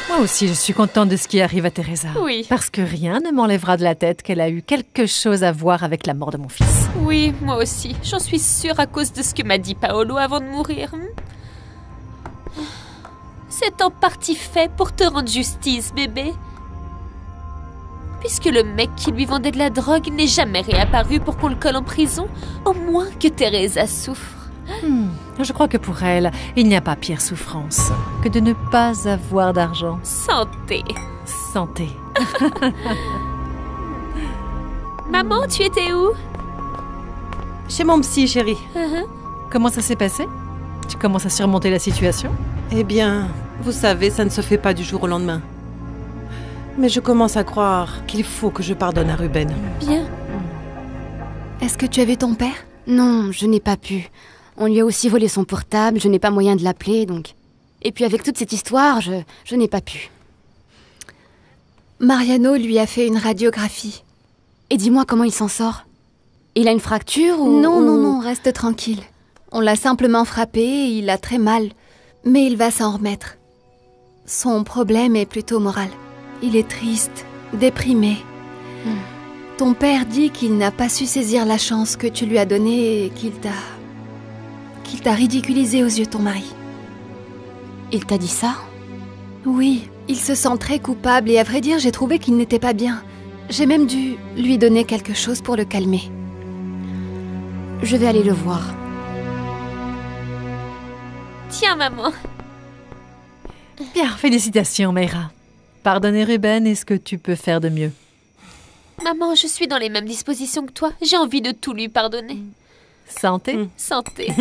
Moi aussi, je suis contente de ce qui arrive à Teresa. Oui. Parce que rien ne m'enlèvera de la tête qu'elle a eu quelque chose à voir avec la mort de mon fils. Oui, moi aussi. J'en suis sûre à cause de ce que m'a dit Paolo avant de mourir. C'est en partie fait pour te rendre justice, bébé. Puisque le mec qui lui vendait de la drogue n'est jamais réapparu pour qu'on le colle en prison, au moins que Teresa souffre. Je crois que pour elle, il n'y a pas pire souffrance que de ne pas avoir d'argent. Santé. Santé. Maman, tu étais où? Chez mon psy, chérie. Comment ça s'est passé? Tu commences à surmonter la situation? Eh bien, vous savez, ça ne se fait pas du jour au lendemain. Mais je commence à croire qu'il faut que je pardonne à Ruben. Bien. Est-ce que tu as vu ton père? Non, je n'ai pas pu. On lui a aussi volé son portable, je n'ai pas moyen de l'appeler, donc... Et puis avec toute cette histoire, je n'ai pas pu. Mariano lui a fait une radiographie. Et dis-moi comment il s'en sort. Il a une fracture ou... Non, reste tranquille. On l'a simplement frappé et il a très mal. Mais il va s'en remettre. Son problème est plutôt moral. Il est triste, déprimé. Ton père dit qu'il n'a pas su saisir la chance que tu lui as donnée et qu'il t'a ridiculisé aux yeux de ton mari. Il t'a dit ça? Oui, il se sent très coupable et à vrai dire, j'ai trouvé qu'il n'était pas bien. J'ai même dû lui donner quelque chose pour le calmer. Je vais aller le voir. Tiens, maman. Bien, félicitations, Mayra. Pardonner Ruben est ce que tu peux faire de mieux. Maman, je suis dans les mêmes dispositions que toi. J'ai envie de tout lui pardonner. Santé? Santé.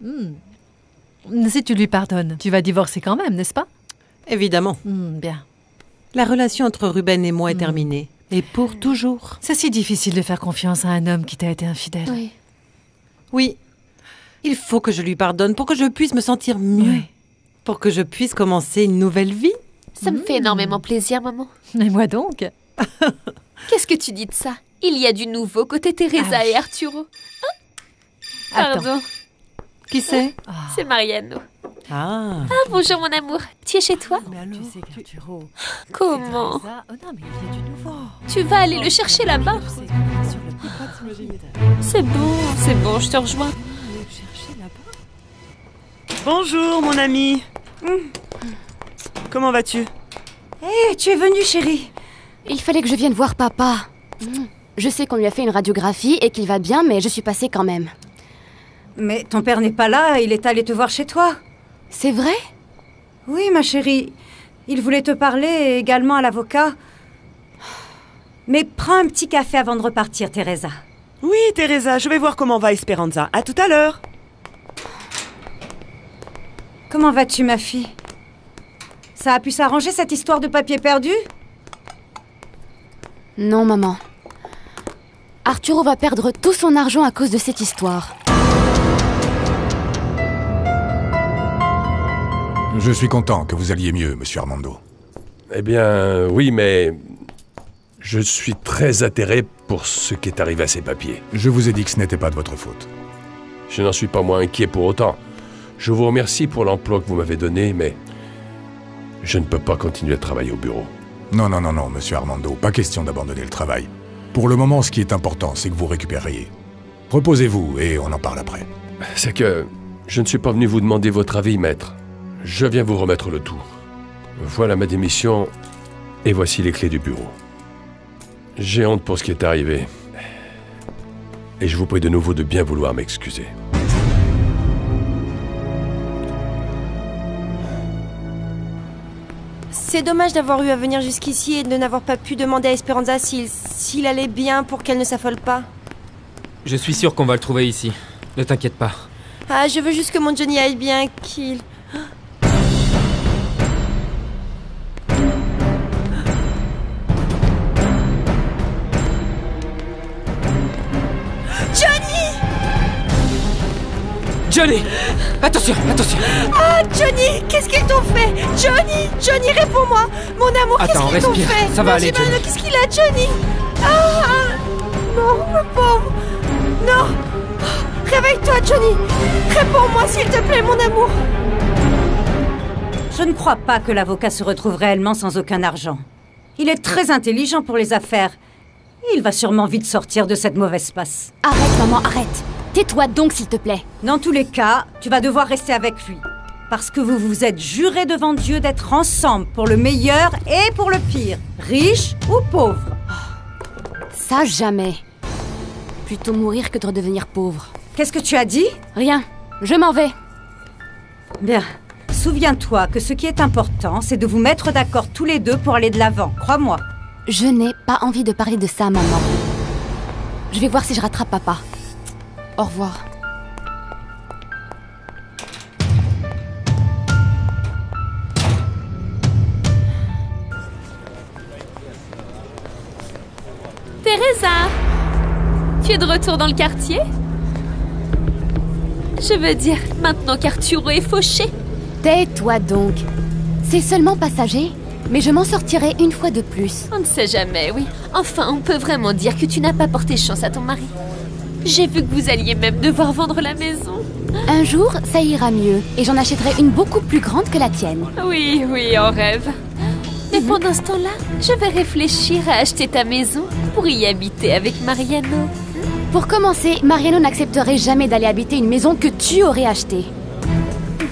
Si tu lui pardonnes, tu vas divorcer quand même, n'est-ce pas? Évidemment. Bien. La relation entre Ruben et moi est terminée. Et pour toujours. C'est si difficile de faire confiance à un homme qui t'a été infidèle. Oui. Oui. Il faut que je lui pardonne pour que je puisse me sentir mieux. Oui. Pour que je puisse commencer une nouvelle vie. Ça me fait énormément plaisir, maman. Et moi donc? Qu'est-ce que tu dis de ça? Il y a du nouveau côté Teresa et Arturo. Pardon. Qui c'est? C'est Mariano. Ah, Bonjour mon amour. Tu es chez toi? Tu sais qu'Arturo... Comment? Oh non, mais il y a du nouveau. Tu vas aller le chercher là-bas? C'est bon, je te rejoins. Bonjour, mon ami. Comment vas-tu? Hé, tu es venue, chérie. Il fallait que je vienne voir papa. Je sais qu'on lui a fait une radiographie et qu'il va bien, mais je suis passée quand même. Mais ton père n'est pas là, il est allé te voir chez toi. C'est vrai? Oui, ma chérie. Il voulait te parler et également à l'avocat. Mais prends un petit café avant de repartir, Teresa. Oui, Teresa, je vais voir comment va Esperanza. À tout à l'heure. Comment vas-tu, ma fille? Ça a pu s'arranger, cette histoire de papier perdu? Non, maman. Arturo va perdre tout son argent à cause de cette histoire. Je suis content que vous alliez mieux, monsieur Armando. Eh bien, oui, mais... je suis très atterré pour ce qui est arrivé à ces papiers. Je vous ai dit que ce n'était pas de votre faute. Je n'en suis pas moins inquiet pour autant. Je vous remercie pour l'emploi que vous m'avez donné, mais... je ne peux pas continuer à travailler au bureau. Non, monsieur Armando, pas question d'abandonner le travail. Pour le moment, ce qui est important, c'est que vous récupériez. Reposez-vous et on en parle après. C'est que... je ne suis pas venu vous demander votre avis, maître. Je viens vous remettre le tout. Voilà ma démission, et voici les clés du bureau. J'ai honte pour ce qui est arrivé. Et je vous prie de nouveau de bien vouloir m'excuser. C'est dommage d'avoir eu à venir jusqu'ici et de n'avoir pas pu demander à Esperanza s'il allait bien pour qu'elle ne s'affole pas. Je suis sûr qu'on va le trouver ici. Ne t'inquiète pas. Ah, je veux juste que mon Johnny aille bien, qu'il... Johnny! Attention! Ah, Johnny! Qu'est-ce qu'ils t'ont fait? Johnny, réponds-moi! Mon amour, qu'est-ce qu'ils t'ont fait? Ça va aller, Johnny. Qu'est-ce qu'il a, Johnny? Non, mon pauvre! Non! Réveille-toi, Johnny! Réponds-moi, s'il te plaît, mon amour! Je ne crois pas que l'avocat se retrouve réellement sans aucun argent. Il est très intelligent pour les affaires. Il va sûrement vite sortir de cette mauvaise passe. Arrête, maman, arrête. Tais-toi donc, s'il te plaît. Dans tous les cas, tu vas devoir rester avec lui. Parce que vous vous êtes jurés devant Dieu d'être ensemble pour le meilleur et pour le pire. Riche ou pauvre. Ça, jamais. Plutôt mourir que de redevenir pauvre. Qu'est-ce que tu as dit? Rien. Je m'en vais. Bien. Souviens-toi que ce qui est important, c'est de vous mettre d'accord tous les deux pour aller de l'avant. Crois-moi. Je n'ai pas envie de parler de ça, maman. Je vais voir si je rattrape papa. Au revoir. Teresa, tu es de retour dans le quartier? Je veux dire, maintenant qu'Arturo est fauché. Tais-toi donc. C'est seulement passager, mais je m'en sortirai une fois de plus. On ne sait jamais, oui. Enfin, on peut vraiment dire que tu n'as pas porté chance à ton mari. J'ai vu que vous alliez même devoir vendre la maison. Un jour, ça ira mieux, et j'en achèterai une beaucoup plus grande que la tienne. Oui, oui, en rêve. Mais pendant ce temps-là, je vais réfléchir à acheter ta maison pour y habiter avec Mariano. Pour commencer, Mariano n'accepterait jamais d'aller habiter une maison que tu aurais achetée.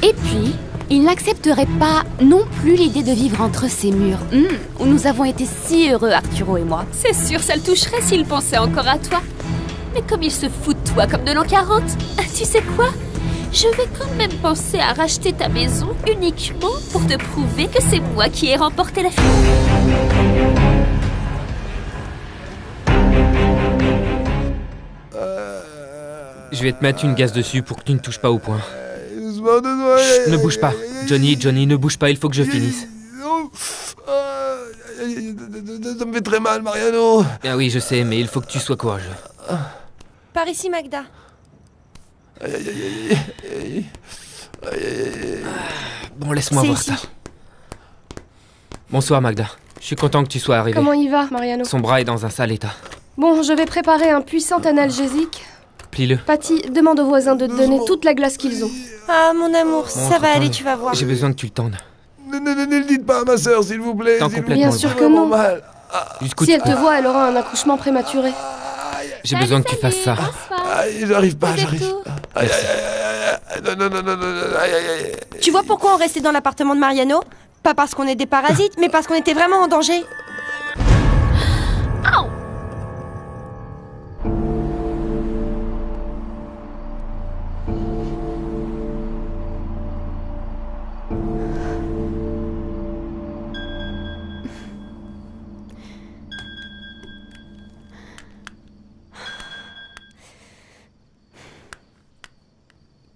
Et puis, il n'accepterait pas non plus l'idée de vivre entre ces murs, où nous avons été si heureux, Arturo et moi. C'est sûr, ça le toucherait s'il pensait encore à toi. Mais comme il se fout de toi comme de l'an 40, tu sais quoi? Je vais quand même penser à racheter ta maison uniquement pour te prouver que c'est moi qui ai remporté la finale. Je vais te mettre une gaze dessus pour que tu ne touches pas au point. Chut, ne bouge pas. Johnny, ne bouge pas, il faut que je finisse. Ça me fait très mal, Mariano. Ah oui, je sais, mais il faut que tu sois courageux. Par ici, Magda. Bon, laisse-moi voir ça. Bonsoir, Magda. Je suis content que tu sois arrivée. Comment il va, Mariano? Son bras est dans un sale état. Bon, je vais préparer un puissant analgésique. Plie-le. Patty, demande aux voisins de te donner toute la glace qu'ils ont. Ah, mon amour, ça va aller, tu vas voir. J'ai besoin que tu le tendes. Ne le dites pas à ma sœur, s'il vous plaît. Bien sûr que non. Si elle te voit, elle aura un accouchement prématuré. J'ai besoin que tu fasses ça. J'arrive pas. Non. Tu vois pourquoi on restait dans l'appartement de Mariano? Pas parce qu'on est des parasites, mais parce qu'on était vraiment en danger.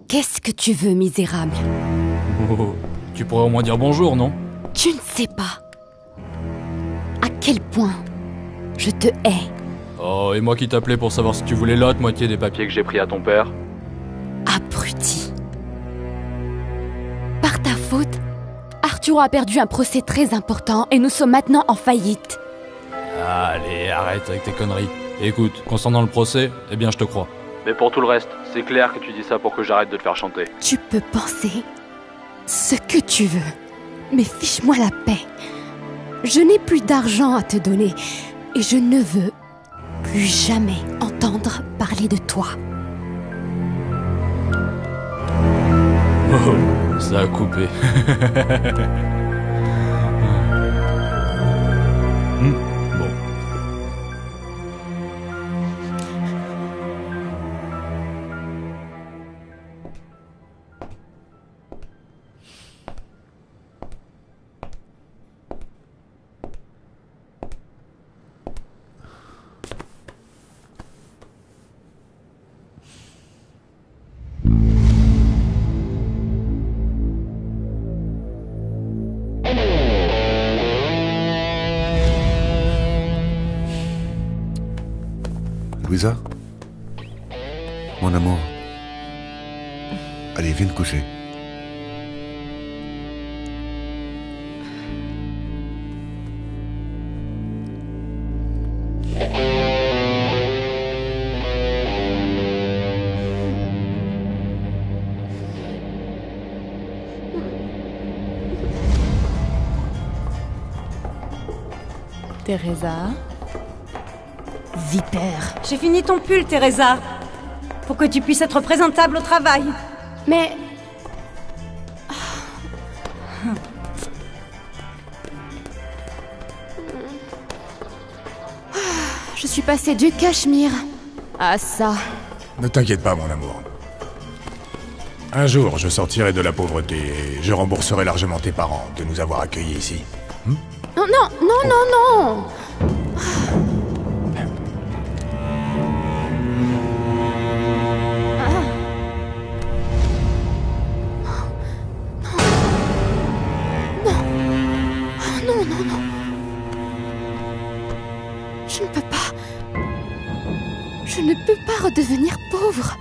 Qu'est-ce que tu veux, misérable? Oh, tu pourrais au moins dire bonjour, non? Tu ne sais pas à quel point je te hais. Oh, et moi qui t'appelais pour savoir si tu voulais l'autre moitié des papiers que j'ai pris à ton père. Abruti. Par ta faute, Arturo a perdu un procès très important et nous sommes maintenant en faillite. Allez, arrête avec tes conneries. Écoute, concernant le procès, eh bien je te crois. Mais pour tout le reste, c'est clair que tu dis ça pour que j'arrête de te faire chanter. Tu peux penser ce que tu veux, mais fiche-moi la paix. Je n'ai plus d'argent à te donner et je ne veux plus jamais entendre parler de toi. Oh, ça a coupé. Bon. Louisa? Mon amour. Allez, viens te coucher. Teresa. Vipère. J'ai fini ton pull, Teresa. Pour que tu puisses être présentable au travail. Mais... Je suis passée du cachemire à ça. Ne t'inquiète pas, mon amour. Un jour, je sortirai de la pauvreté et je rembourserai largement tes parents de nous avoir accueillis ici. Non, non, non, non, non. Je ne peux pas redevenir pauvre.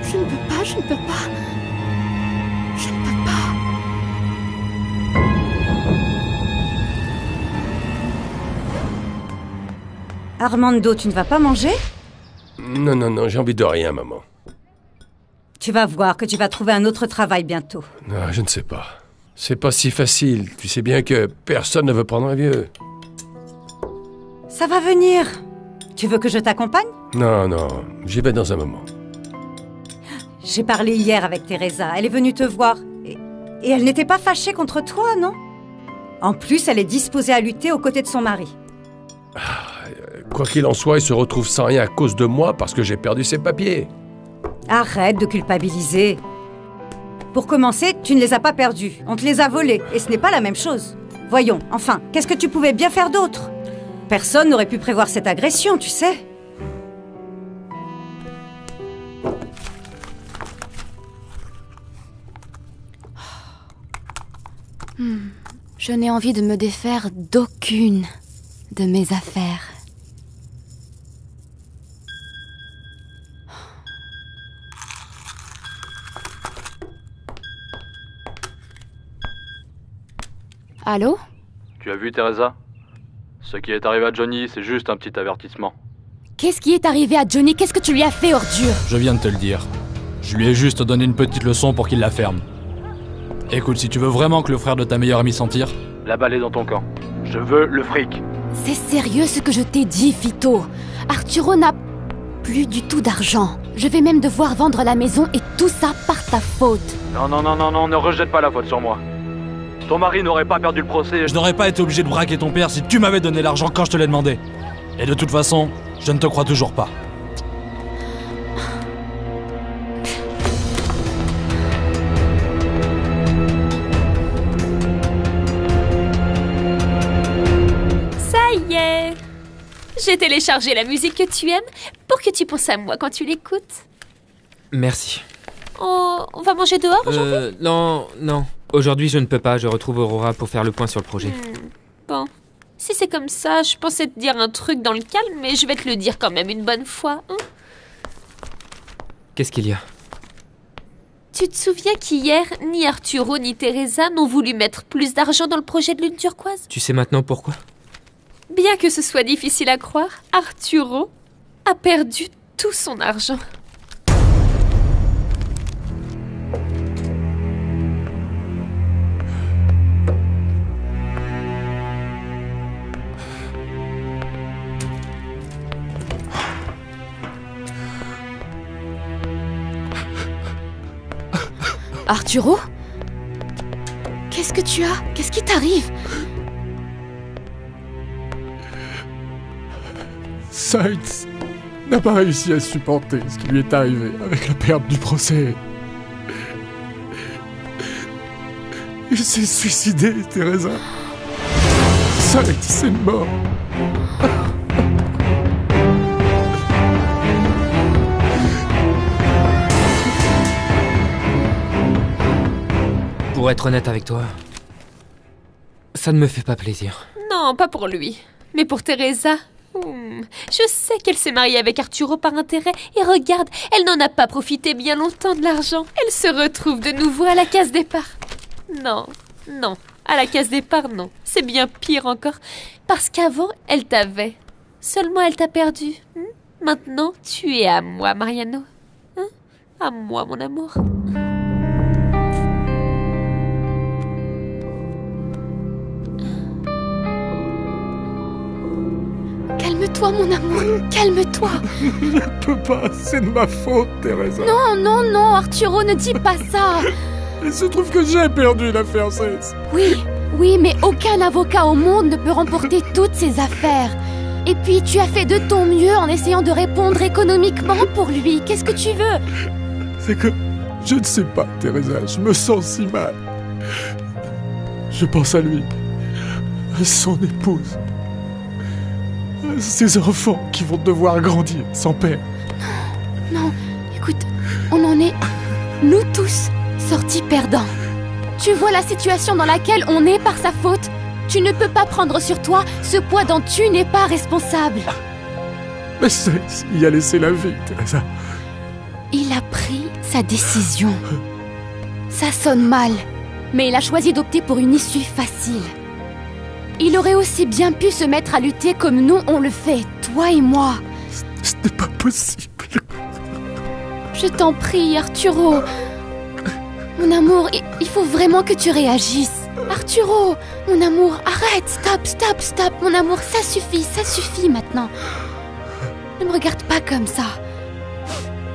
Je ne peux pas. Je ne peux pas. Armando, tu ne vas pas manger? Non, j'ai envie de rien, maman. Tu vas voir que tu vas trouver un autre travail bientôt. Non, je ne sais pas. C'est pas si facile. Tu sais bien que personne ne veut prendre un vieux. Ça va venir. Tu veux que je t'accompagne? Non, j'y vais dans un moment. J'ai parlé hier avec Teresa. Elle est venue te voir. Et elle n'était pas fâchée contre toi, non? En plus, elle est disposée à lutter aux côtés de son mari. Quoi qu'il en soit, il se retrouve sans rien à cause de moi parce que j'ai perdu ses papiers. Arrête de culpabiliser. Pour commencer, tu ne les as pas perdus. On te les a volés. Et ce n'est pas la même chose. Voyons, enfin, qu'est-ce que tu pouvais bien faire d'autre? Personne n'aurait pu prévoir cette agression, tu sais. Je n'ai envie de me défaire d'aucune de mes affaires. Allô? Tu as vu, Teresa? Ce qui est arrivé à Johnny, c'est juste un petit avertissement. Qu'est-ce qui est arrivé à Johnny? Qu'est-ce que tu lui as fait, ordure? Je viens de te le dire. Je lui ai juste donné une petite leçon pour qu'il la ferme. Écoute, si tu veux vraiment que le frère de ta meilleure amie s'en tire, la balle est dans ton camp. Je veux le fric. C'est sérieux ce que je t'ai dit, Fito. Arturo n'a plus du tout d'argent. Je vais même devoir vendre la maison et tout ça par ta faute. Non, ne rejette pas la faute sur moi. Ton mari n'aurait pas perdu le procès et je n'aurais pas été obligé de braquer ton père si tu m'avais donné l'argent quand je te l'ai demandé. Et de toute façon, je ne te crois toujours pas. Ça y est! J'ai téléchargé la musique que tu aimes pour que tu penses à moi quand tu l'écoutes. Merci. Oh, on va manger dehors aujourd'hui? Non. Aujourd'hui, je ne peux pas. Je retrouve Aurora pour faire le point sur le projet. Bon. Si c'est comme ça, je pensais te dire un truc dans le calme, mais je vais te le dire quand même une bonne fois. Hein? Qu'est-ce qu'il y a? Tu te souviens qu'hier, ni Arturo ni Teresa n'ont voulu mettre plus d'argent dans le projet de Lune Turquoise? Tu sais maintenant pourquoi? Bien que ce soit difficile à croire, Arturo a perdu tout son argent. Arturo? Qu'est-ce que tu as? Qu'est-ce qui t'arrive? Sainz n'a pas réussi à supporter ce qui lui est arrivé avec la perte du procès. Il s'est suicidé, Teresa. Sainz est mort. Pour être honnête avec toi, ça ne me fait pas plaisir. Non, pas pour lui, mais pour Teresa. Je sais qu'elle s'est mariée avec Arturo par intérêt, et regarde, elle n'en a pas profité bien longtemps de l'argent. Elle se retrouve de nouveau à la case départ. Non, à la case départ, non. C'est bien pire encore, parce qu'avant, elle t'avait. Seulement, elle t'a perdu. Maintenant, tu es à moi, Mariano. À moi, mon amour. Calme-toi, mon amour, calme-toi. Je peux pas, c'est de ma faute, Teresa. Non, non, non, Arturo, ne dis pas ça. Il se trouve que j'ai perdu l'affaire Cess. Oui, oui, mais aucun avocat au monde ne peut remporter toutes ces affaires. Et puis, tu as fait de ton mieux en essayant de répondre économiquement pour lui. Qu'est-ce que tu veux? C'est que... Je ne sais pas, Teresa, je me sens si mal. Je pense à lui, à son épouse, à ses enfants qui vont devoir grandir sans père. Non, écoute, on en est, nous tous, sortis perdants. Tu vois la situation dans laquelle on est par sa faute? Tu ne peux pas prendre sur toi ce poids dont tu n'es pas responsable. Mais Cess y a laissé la vie, Teresa. Il a pris sa décision. Ça sonne mal, mais il a choisi d'opter pour une issue facile. Il aurait aussi bien pu se mettre à lutter comme nous on le fait, toi et moi. Ce n'est pas possible. Je t'en prie, Arturo. Mon amour, il faut vraiment que tu réagisses. Arturo, mon amour, arrête, stop, mon amour, ça suffit maintenant. Ne me regarde pas comme ça.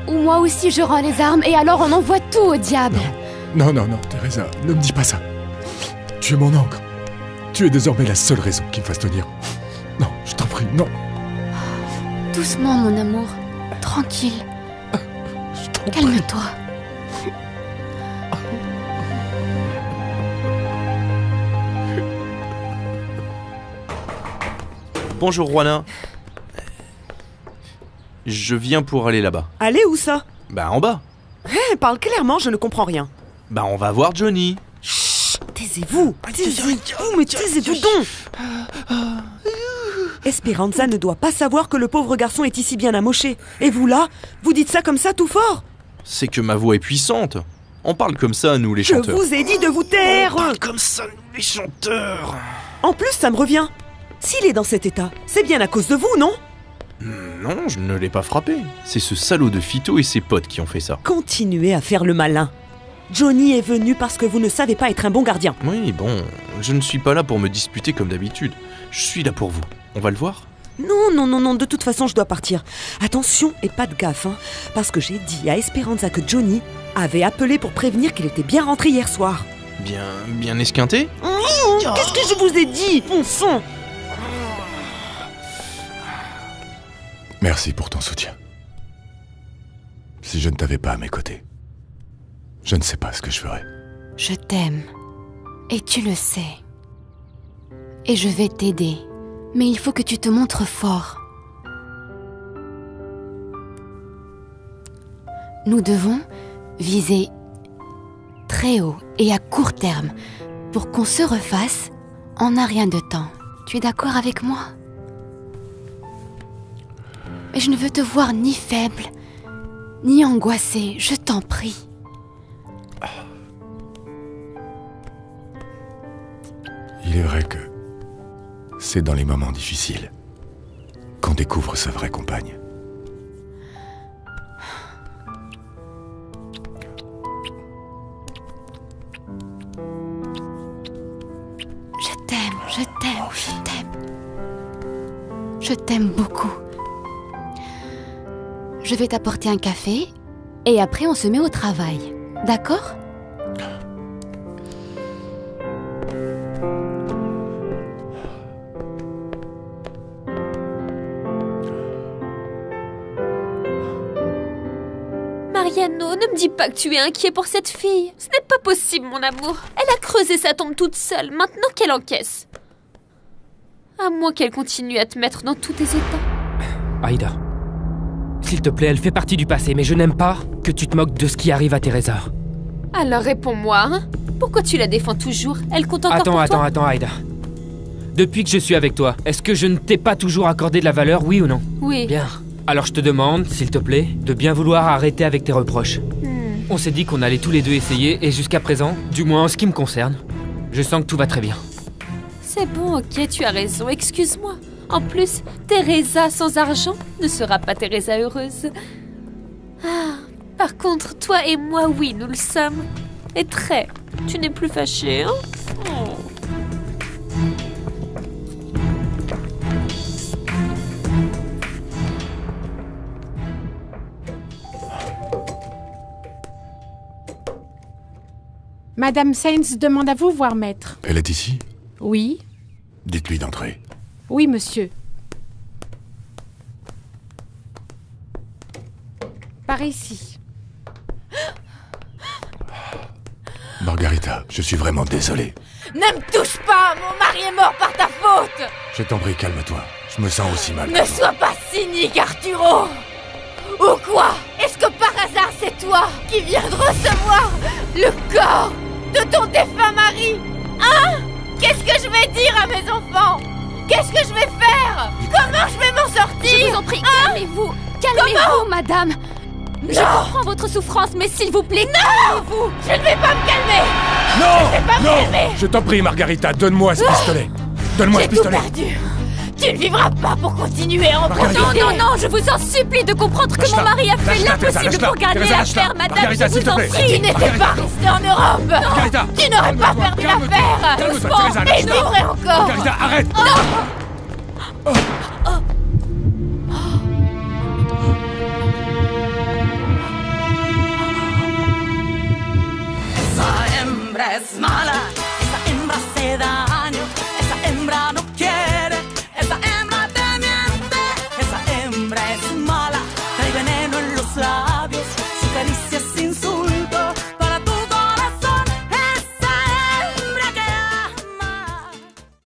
Ou moi aussi je rends les armes et alors on envoie tout au diable. Non, Teresa, ne me dis pas ça. Tu es mon encre. Tu es désormais la seule raison qui me fasse tenir. Non, je t'en prie, non. Doucement, mon amour. Tranquille. Calme-toi. Bonjour, Juana. Je viens pour aller là-bas. Allez, où ça? Bah, en bas. Parle clairement, je ne comprends rien. Bah, on va voir Johnny. Chut, taisez-vous, mais taisez-vous donc. Esperanza ne doit pas savoir que le pauvre garçon est ici bien amoché. Et vous là, vous dites ça comme ça tout fort? C'est que ma voix est puissante. On parle comme ça, nous les chanteurs. Je vous ai dit de vous taire. On parle comme ça, nous les chanteurs. En plus, ça me revient. S'il est dans cet état, c'est bien à cause de vous, non? Non, je ne l'ai pas frappé. C'est ce salaud de Fito et ses potes qui ont fait ça. Continuez à faire le malin. Johnny est venu parce que vous ne savez pas être un bon gardien. Oui, bon, je ne suis pas là pour me disputer comme d'habitude. Je suis là pour vous. On va le voir? Non, de toute façon je dois partir. Attention et pas de gaffe, hein, parce que j'ai dit à Esperanza que Johnny avait appelé pour prévenir qu'il était bien rentré hier soir. Bien esquinté? Qu'est-ce que je vous ai dit, bon sang? Merci pour ton soutien. Si je ne t'avais pas à mes côtés, je ne sais pas ce que je ferais. Je t'aime. Et tu le sais. Et je vais t'aider. Mais il faut que tu te montres fort. Nous devons viser très haut et à court terme pour qu'on se refasse en un rien de temps. Tu es d'accord avec moi? Mais je ne veux te voir ni faible, ni angoissée, je t'en prie. Il est vrai que c'est dans les moments difficiles qu'on découvre sa vraie compagne. Je t'aime. Je t'aime beaucoup. Je vais t'apporter un café et après on se met au travail. D'accord ? Mariano, ne me dis pas que tu es inquiet pour cette fille. Ce n'est pas possible, mon amour. Elle a creusé sa tombe toute seule, maintenant qu'elle encaisse. À moins qu'elle continue à te mettre dans tous tes états. Aïda, s'il te plaît, elle fait partie du passé, mais je n'aime pas que tu te moques de ce qui arrive à Teresa. Alors réponds-moi, hein. Pourquoi tu la défends toujours? Elle compte encore pour toi? Attends, Aïda. Depuis que je suis avec toi, est-ce que je ne t'ai pas toujours accordé de la valeur, oui ou non? Oui. Bien. Alors je te demande, s'il te plaît, de bien vouloir arrêter avec tes reproches. On s'est dit qu'on allait tous les deux essayer, et jusqu'à présent, du moins en ce qui me concerne, je sens que tout va très bien. C'est bon, ok, tu as raison, excuse-moi. En plus, Teresa sans argent ne sera pas Teresa heureuse. Ah, par contre, toi et moi, oui, nous le sommes. Et très. Tu n'es plus fâché, hein? Oh. Madame Sainz demande à vous voir maître. Elle est ici? Oui. Dites-lui d'entrer. Oui, monsieur. Par ici. Margarita, je suis vraiment désolé. Ne me touche pas! Mon mari est mort par ta faute! Je t'en prie, calme-toi. Je me sens aussi mal. Ne sois pas cynique, Arturo! Ou quoi? Est-ce que par hasard c'est toi qui viens de recevoir le corps de ton défunt mari? Hein? Qu'est-ce que je vais dire à mes enfants? Qu'est-ce que je vais faire? Comment je vais m'en sortir? Je vous en prie, calmez-vous! Calmez-vous, madame! Je comprends votre souffrance, mais s'il vous plaît, calmez-vous! Je ne vais pas me calmer! Non! Je ne vais pas me calmer! Je t'en prie, Margarita, donne-moi ce pistolet! Donne-moi ce pistolet! J'ai tout perdu! Tu ne vivras pas pour continuer à en profiter! Non, je vous en supplie de comprendre que mon mari a fait l'impossible pour garder l'affaire, madame, je vous en prie! Tu n'étais pas restée en Europe! Margarita! Tu n'aurais pas perdu l'affaire! Calme-toi, Teresa, Et je vivrai encore! Margarita, arrête! Non!